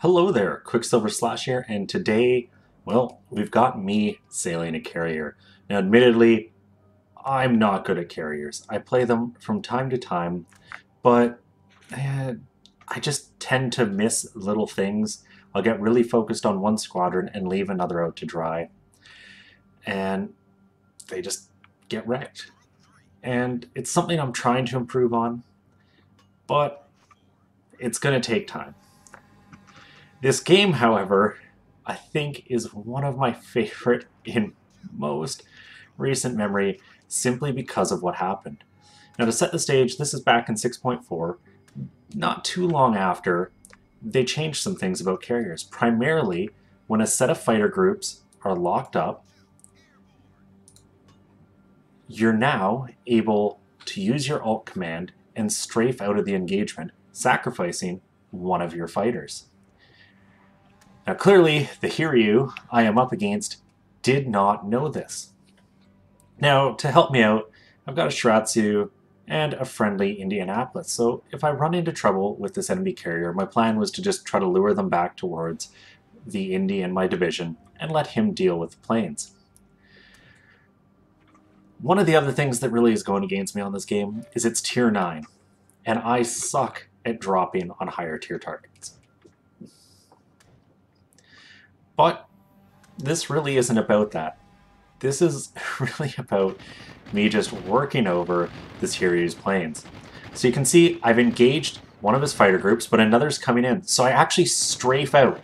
Hello there, Qckslvrslash here, and today, well, we've got me sailing a carrier. Now, admittedly, I'm not good at carriers. I play them from time to time, but I just tend to miss little things. I'll get really focused on one squadron and leave another out to dry, and they just get wrecked. And it's something I'm trying to improve on, but it's going to take time. This game, however, I think is one of my favorite in most recent memory simply because of what happened. Now, to set the stage, this is back in 6.4. Not too long after, they changed some things about carriers. Primarily, when a set of fighter groups are locked up, you're now able to use your alt command and strafe out of the engagement, sacrificing one of your fighters. Now clearly, the Hiryu I am up against did not know this. Now, to help me out, I've got a Shiratsu and a friendly Indianapolis, so if I run into trouble with this enemy carrier, my plan was to just try to lure them back towards the Indy in my division and let him deal with the planes. One of the other things that really is going against me on this game is it's tier 9, and I suck at dropping on higher tier targets. But this really isn't about that. This is really about me just working over this Hiryu's planes. So you can see I've engaged one of his fighter groups, but another's coming in. So I actually strafe out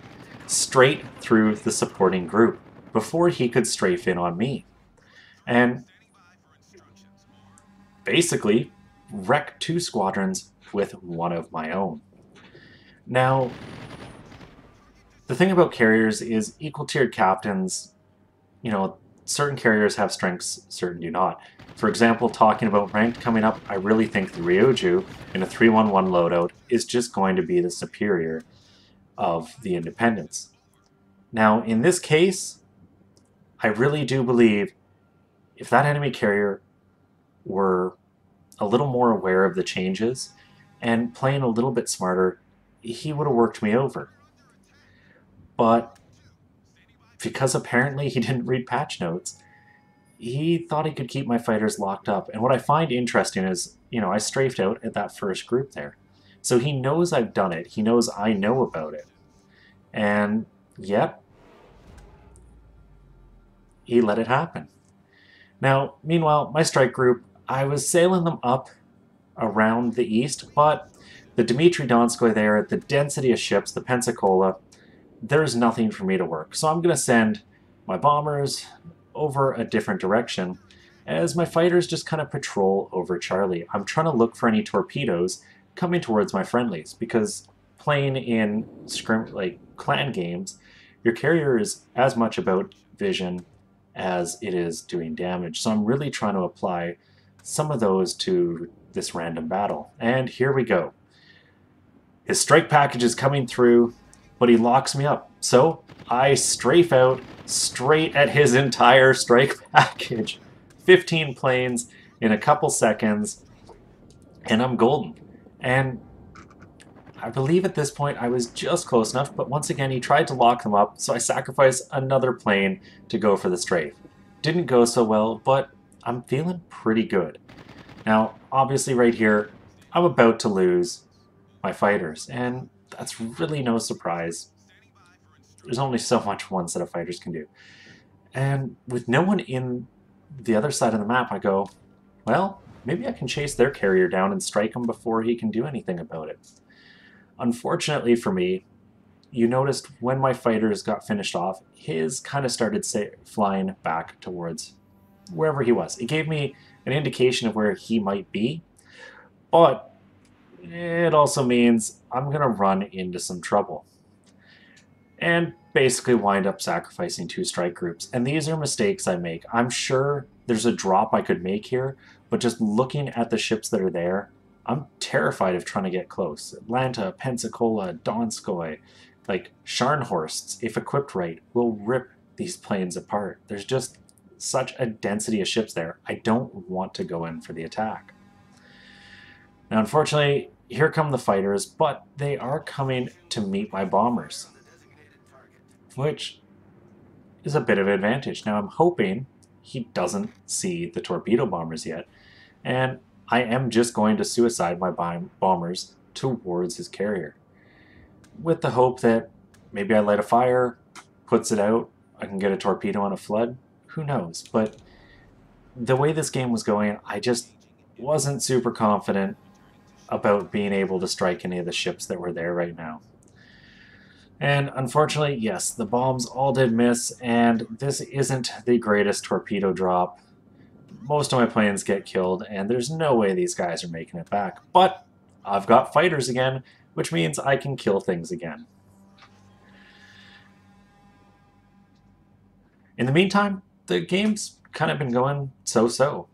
straight through the supporting group before he could strafe in on me. And basically wreck 2 squadrons with one of my own. Now, the thing about carriers is equal tiered captains, certain carriers have strengths, certain do not. For example, talking about ranked coming up, I really think the Ryoju in a 3-1-1 loadout is just going to be the superior of the independents. Now, in this case, I really do believe if that enemy carrier were a little more aware of the changes and playing a little bit smarter, he would have worked me over. But because apparently he didn't read patch notes, he thought he could keep my fighters locked up. And what I find interesting is, I strafed out at that first group there. So he knows I've done it. He knows I know about it. And yet, he let it happen. Now, meanwhile, my strike group, I was sailing them up around the east, but the Dmitry Donskoy there, the density of ships, the Pensacola, there's nothing for me to work. So I'm going to send my bombers over a different direction as my fighters just kind of patrol over Charlie. I'm trying to look for any torpedoes coming towards my friendlies because playing in clan games, your carrier is as much about vision as it is doing damage. So I'm really trying to apply some of those to this random battle. And here we go. His strike package is coming through, but he locks me up. So I strafe out straight at his entire strike package. 15 planes in a couple seconds, and I'm golden. And I believe at this point I was just close enough, but once again he tried to lock them up, so I sacrificed another plane to go for the strafe. Didn't go so well, but I'm feeling pretty good. Now, obviously right here, I'm about to lose my fighters, and that's really no surprise. There's only so much one set of fighters can do. And with no one in the other side of the map, I go, well, maybe I can chase their carrier down and strike him before he can do anything about it. Unfortunately for me, you noticed when my fighters got finished off, his kind of started flying back towards wherever he was. It gave me an indication of where he might be, but it also means I'm going to run into some trouble and basically wind up sacrificing 2 strike groups. And these are mistakes I make. I'm sure there's a drop I could make here, but just looking at the ships that are there, I'm terrified of trying to get close. Atlanta, Pensacola, Donskoy, like Scharnhorsts, if equipped right, will rip these planes apart. There's just such a density of ships there. I don't want to go in for the attack. Now, unfortunately, here come the fighters, but they are coming to meet my bombers, which is a bit of an advantage. Now I'm hoping he doesn't see the torpedo bombers yet, and I am just going to suicide my bombers towards his carrier, with the hope that maybe I light a fire, puts it out, I can get a torpedo on a flood, who knows. But the way this game was going, I just wasn't super confident about being able to strike any of the ships that were there right now. And unfortunately, yes, the bombs all did miss, and this isn't the greatest torpedo drop. Most of my planes get killed, and there's no way these guys are making it back. But I've got fighters again, which means I can kill things again. In the meantime, the game's kind of been going so-so.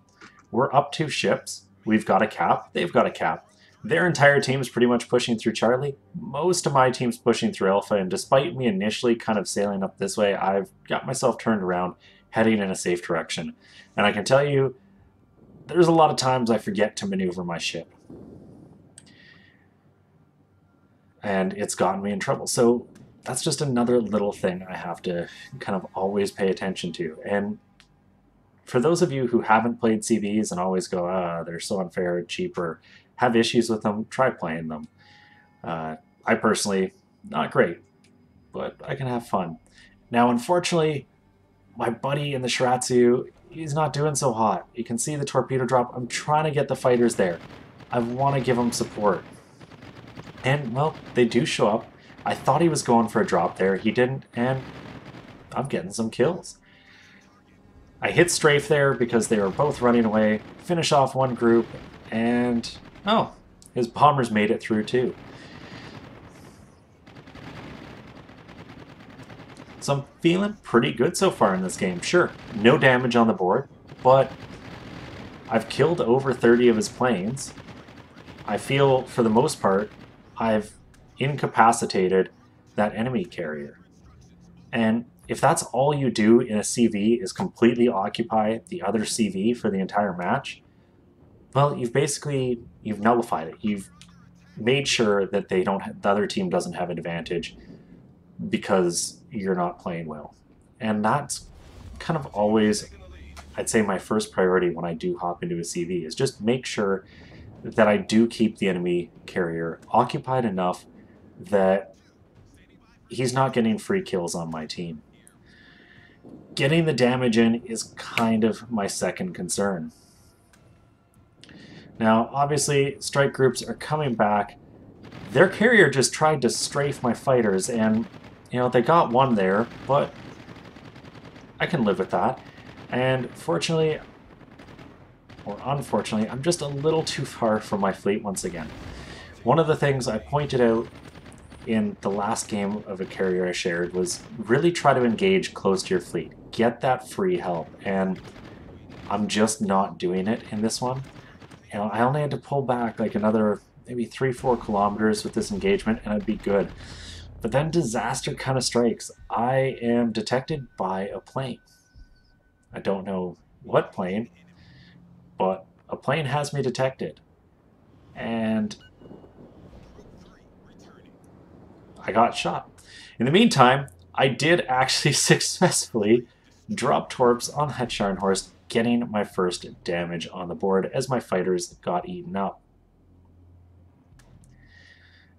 We're up 2 ships. We've got a cap. They've got a cap. Their entire team is pretty much pushing through Charlie. Most of my team's pushing through Alpha, and despite me initially kind of sailing up this way, I've got myself turned around, heading in a safe direction. And I can tell you, there's a lot of times I forget to maneuver my ship. And it's gotten me in trouble. So that's just another little thing I have to kind of always pay attention to. And for those of you who haven't played CVs and always go, they're so unfair, cheap, or have issues with them, try playing them. I personally, not great, but I can have fun. Now, unfortunately, my buddy in the Shiratsu, he's not doing so hot. You can see the torpedo drop. I'm trying to get the fighters there. I want to give him support. And, well, they do show up. I thought he was going for a drop there. He didn't, and I'm getting some kills. I hit strafe there because they were both running away, finish off one group, and oh, his bombers made it through too. So I'm feeling pretty good so far in this game. Sure, no damage on the board, but I've killed over 30 of his planes. I feel, for the most part, I've incapacitated that enemy carrier. And if that's all you do in a CV is completely occupy the other CV for the entire match, well, you've nullified it. You've made sure that the other team doesn't have an advantage because you're not playing well. And that's kind of always, I'd say, my first priority when I do hop into a CV, is just make sure that I do keep the enemy carrier occupied enough that he's not getting free kills on my team. Getting the damage in is kind of my second concern. Now, obviously, strike groups are coming back. Their carrier just tried to strafe my fighters, and, you know, they got one there, but I can live with that. And fortunately, or unfortunately, I'm just a little too far from my fleet once again. One of the things I pointed out in the last game of a carrier I shared was really try to engage close to your fleet. Get that free help, and I'm just not doing it in this one. You know, I only had to pull back like another maybe 3-4 kilometers with this engagement and I'd be good. But then disaster kind of strikes. I am detected by a plane. I don't know what plane, but a plane has me detected. And I got shot. In the meantime, I did actually successfully drop torps on that Scharnhorst, getting my first damage on the board as my fighters got eaten up.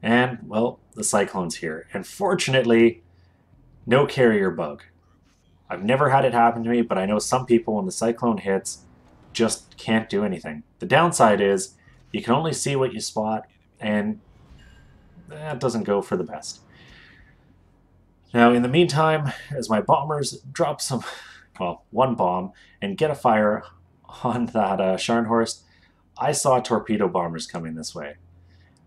And, well, the Cyclone's here. And fortunately, no carrier bug. I've never had it happen to me, but I know some people, when the Cyclone hits, just can't do anything. The downside is you can only see what you spot, and that doesn't go for the best. Now, in the meantime, as my bombers drop one bomb and get a fire on that Scharnhorst, I saw torpedo bombers coming this way.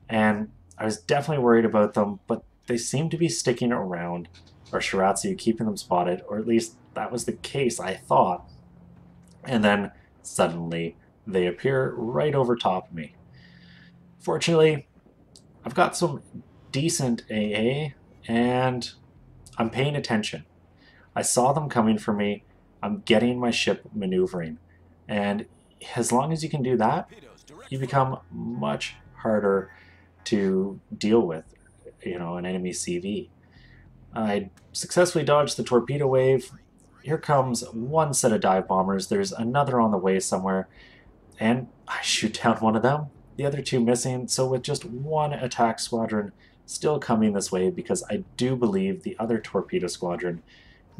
And I was definitely worried about them, but they seem to be sticking around our Shiratsu, keeping them spotted, or at least that was the case, I thought. And then suddenly they appear right over top of me. Fortunately, I've got some decent AA, and I'm paying attention. I saw them coming for me. I'm getting my ship maneuvering. And as long as you can do that, you become much harder to deal with, an enemy CV. I successfully dodged the torpedo wave. Here comes one set of dive bombers. There's another on the way somewhere, and I shoot down one of them. The other two missing, so with just one attack squadron still coming this way, because I do believe the other torpedo squadron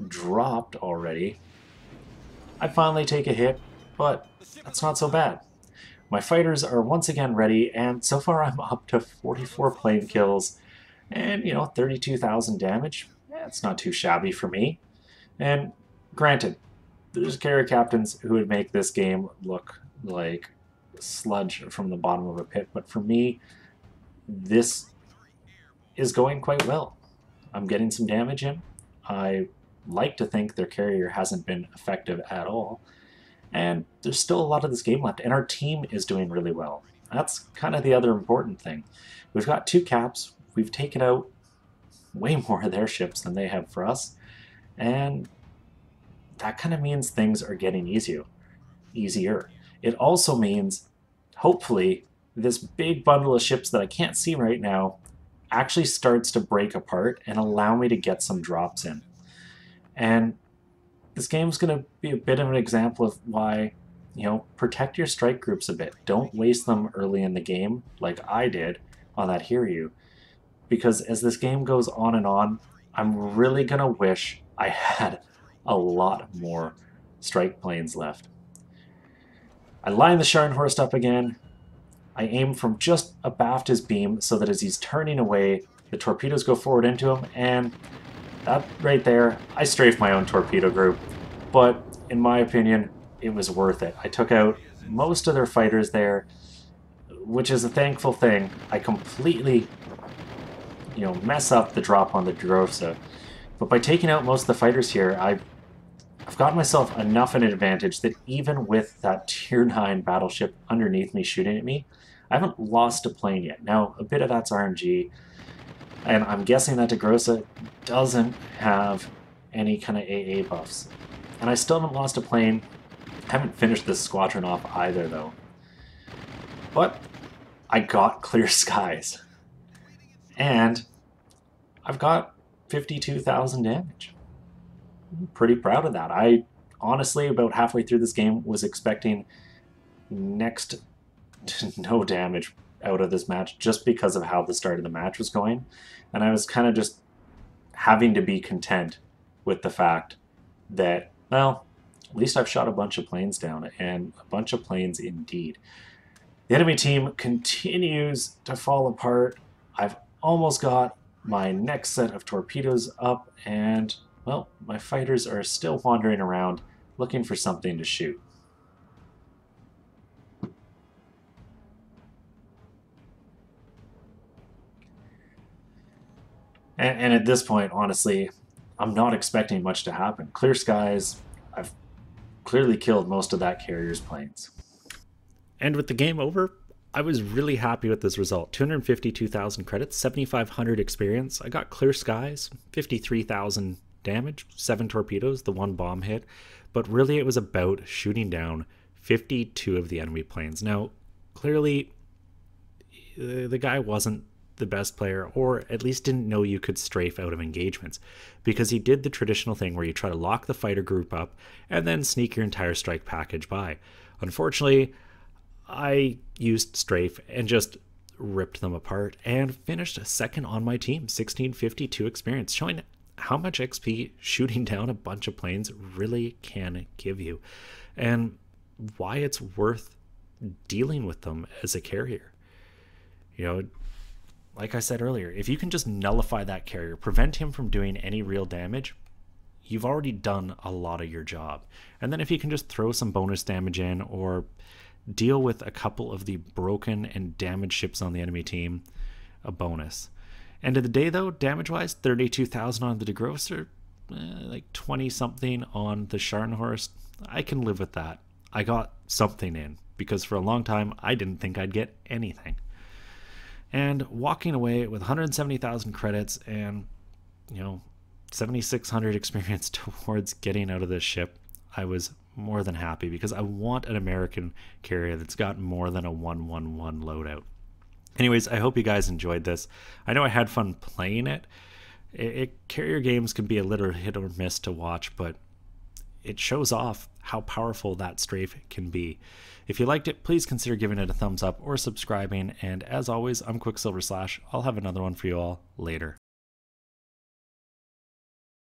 dropped already, I finally take a hit, but that's not so bad. My fighters are once again ready, and so far I'm up to 44 plane kills and, 32,000 damage. It's not too shabby for me. And granted, there's carrier captains who would make this game look like sludge from the bottom of a pit, but for me, this is going quite well. I'm getting some damage in. I like to think their carrier hasn't been effective at all, and there's still a lot of this game left, and our team is doing really well. That's kind of the other important thing. We've got 2 caps. We've taken out way more of their ships than they have for us, and that kind of means things are getting easier. It also means, hopefully, this big bundle of ships that I can't see right now actually starts to break apart and allow me to get some drops in. And this game's going to be a bit of an example of why, protect your strike groups a bit. Don't waste them early in the game like I did on that Hiryu. Because as this game goes on, I'm really going to wish I had a lot more strike planes left. I line the Scharnhorst up again. I aim from just abaft his beam so that as he's turning away, the torpedoes go forward into him, and that right there, I strafed my own torpedo group, but in my opinion, it was worth it. I took out most of their fighters there, which is a thankful thing. I completely, mess up the drop on the Drosa, but by taking out most of the fighters here, I've got myself enough an advantage that even with that Tier 9 battleship underneath me shooting at me, I haven't lost a plane yet. Now, a bit of that's RNG, and I'm guessing that Grossa doesn't have any kind of AA buffs. And I still haven't lost a plane. I haven't finished this squadron off either, though. But I got clear skies. And I've got 52,000 damage. I'm pretty proud of that. I honestly, about halfway through this game, was expecting next to no damage out of this match just because of how the start of the match was going. And I was kind of just having to be content with the fact that, well, at least I've shot a bunch of planes down, and a bunch of planes indeed. The enemy team continues to fall apart. I've almost got my next set of torpedoes up, and, well, my fighters are still wandering around looking for something to shoot. And at this point, honestly, I'm not expecting much to happen. Clear skies, I've clearly killed most of that carrier's planes. And with the game over, I was really happy with this result. 252,000 credits, 7,500 experience. I got clear skies, 53,000 damage, 7 torpedoes, the 1 bomb hit. But really it was about shooting down 52 of the enemy planes. Now, clearly, the guy wasn't the best player, or at least didn't know you could strafe out of engagements, because he did the traditional thing where you try to lock the fighter group up and then sneak your entire strike package by. Unfortunately, I used strafe and just ripped them apart and finished second on my team, 1652 experience, showing how much XP shooting down a bunch of planes really can give you, and why it's worth dealing with them as a carrier. Like I said earlier, if you can just nullify that carrier, prevent him from doing any real damage, you've already done a lot of your job. And then if you can just throw some bonus damage in, or deal with a couple of the broken and damaged ships on the enemy team, a bonus. End of the day, though, damage-wise, 32,000 on the De Grosser, like 20-something on the Scharnhorst. I can live with that. I got something in, because for a long time, I didn't think I'd get anything. And walking away with 170,000 credits and, 7,600 experience towards getting out of this ship, I was more than happy, because I want an American carrier that's got more than a 111 loadout. Anyways, I hope you guys enjoyed this. I know I had fun playing it. Carrier games can be a little hit or miss to watch, but it shows off how powerful that strafe can be. If you liked it, please consider giving it a thumbs up or subscribing. And as always, I'm Qckslvrslash. I'll have another one for you all later.